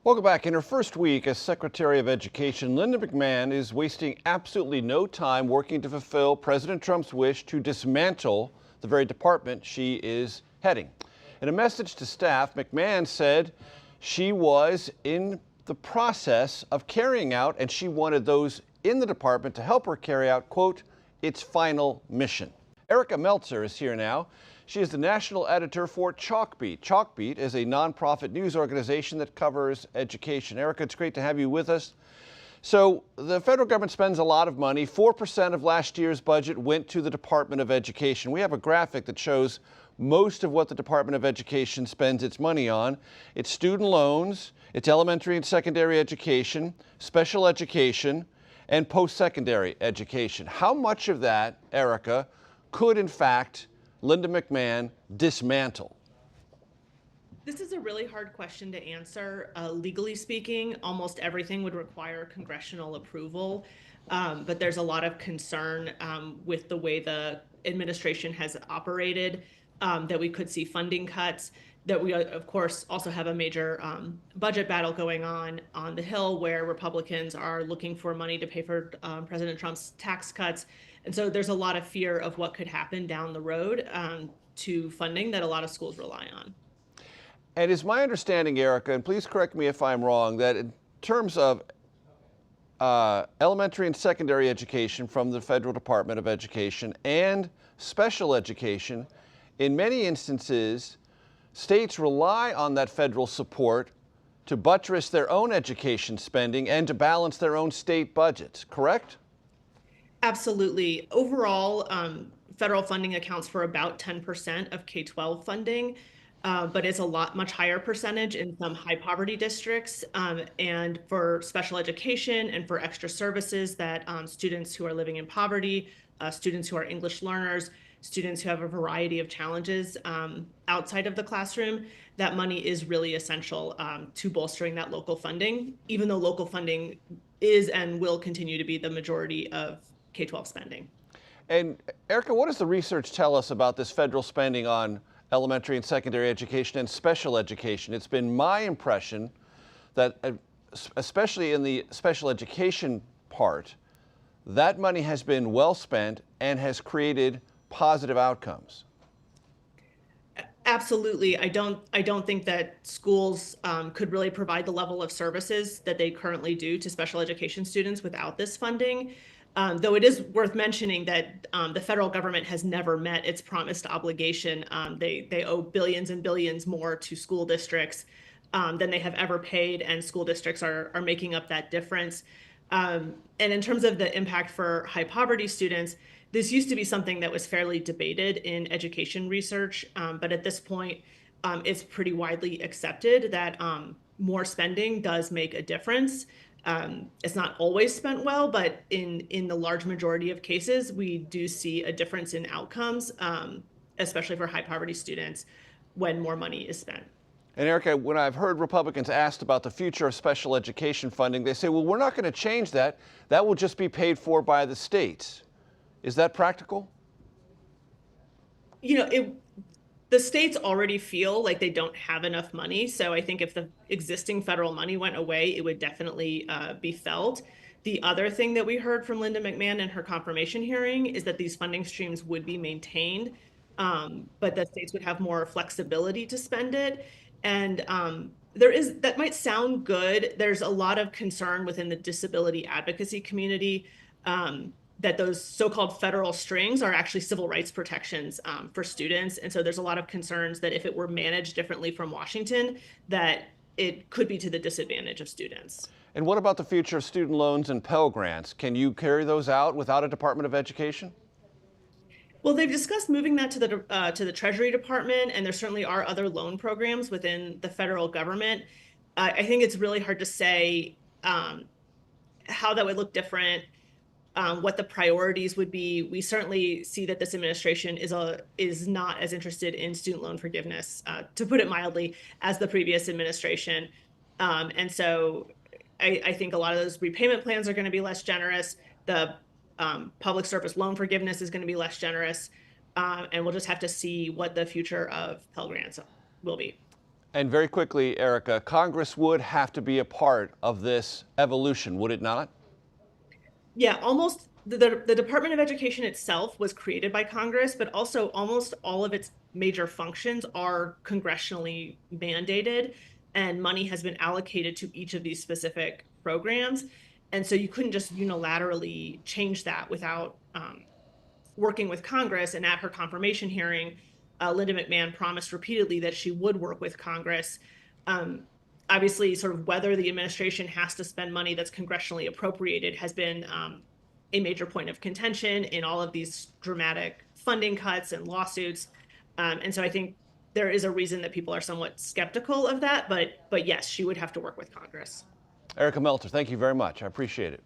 Welcome back. In her first week as Secretary of Education, Linda McMahon is wasting absolutely no time working to fulfill President Trump's wish to dismantle the very department she is heading. In a message to staff, McMahon said she was in the process of carrying out, and she wanted those in the department to help her carry out, quote, its final mission. Erica Meltzer is here now. She is the national editor for ChalkBeat. ChalkBeat is a nonprofit news organization that covers education. Erica, it's great to have you with us. So the federal government spends a lot of money. 4% of last year's budget went to the Department of Education. We have a graphic that shows most of what the Department of Education spends its money on. It's student loans, it's elementary and secondary education, special education, and post-secondary education. How much of that, Erica, could in fact Linda McMahon dismantle? This is a really hard question to answer. Legally speaking, almost everything would require congressional approval, but there's a lot of concern with the way the administration has operated, that we could see funding cuts, that we, of course, also have a major budget battle going on the Hill where Republicans are looking for money to pay for President Trump's tax cuts. And so there's a lot of fear of what could happen down the road to funding that a lot of schools rely on. And is my understanding, Erica, and please correct me if I'm wrong, that in terms of elementary and secondary education from the Federal Department of Education and special education, in many instances, states rely on that federal support to buttress their own education spending and to balance their own state budgets, correct? Absolutely. Overall, federal funding accounts for about 10% of K-12 funding, but it's a much higher percentage in some high poverty districts, and for special education and for extra services that students who are living in poverty, students who are English learners, students who have a variety of challenges outside of the classroom, that money is really essential to bolstering that local funding, even though local funding is and will continue to be the majority of K-12 spending. And Erica, what does the research tell us about this federal spending on elementary and secondary education and special education? It's been my impression that, especially in the special education part, that money has been well spent and has created positive outcomes. Absolutely. I don't think that schools could really provide the level of services that they currently do to special education students without this funding. Though it is worth mentioning that the federal government has never met its promised obligation. They owe billions and billions more to school districts than they have ever paid, and school districts are making up that difference. And in terms of the impact for high poverty students, this used to be something that was fairly debated in education research, but at this point, it's pretty widely accepted that more spending does make a difference. It's not always spent well, but in the large majority of cases, we do see a difference in outcomes, especially for high poverty students, when more money is spent. And Erica, when I've heard Republicans asked about the future of special education funding, they say, well, we're not going to change that. That will just be paid for by the states. Is that practical? You know, the states already feel like they don't have enough money. So I think if the existing federal money went away, it would definitely be felt. The other thing that we heard from Linda McMahon in her confirmation hearing is that these funding streams would be maintained, but the states would have more flexibility to spend it. And that might sound good. There's a lot of concern within the disability advocacy community that those so-called federal strings are actually civil rights protections for students. And so there's a lot of concerns that if it were managed differently from Washington, that it could be to the disadvantage of students. And what about the future of student loans and Pell Grants? Can you carry those out without a Department of Education? Well, they've discussed moving that to the Treasury Department, and there certainly are other loan programs within the federal government. I think it's really hard to say how that would look different, what the priorities would be. We certainly see that this administration is not as interested in student loan forgiveness, to put it mildly, as the previous administration. And so I think a lot of those repayment plans are going to be less generous. The public service loan forgiveness is going to be less generous. And we'll just have to see what the future of Pell Grants will be. And very quickly, Erica, Congress would have to be a part of this evolution, would it not? Yeah, almost the Department of Education itself was created by Congress, but also almost all of its major functions are congressionally mandated, and money has been allocated to each of these specific programs. And so you couldn't just unilaterally change that without working with Congress. And at her confirmation hearing, Linda McMahon promised repeatedly that she would work with Congress. Um, Obviously, sort of whether the administration has to spend money that's congressionally appropriated has been a major point of contention in all of these dramatic funding cuts and lawsuits. And so I think there is a reason that people are somewhat skeptical of that. But yes, she would have to work with Congress. Erica Meltzer, thank you very much. I appreciate it.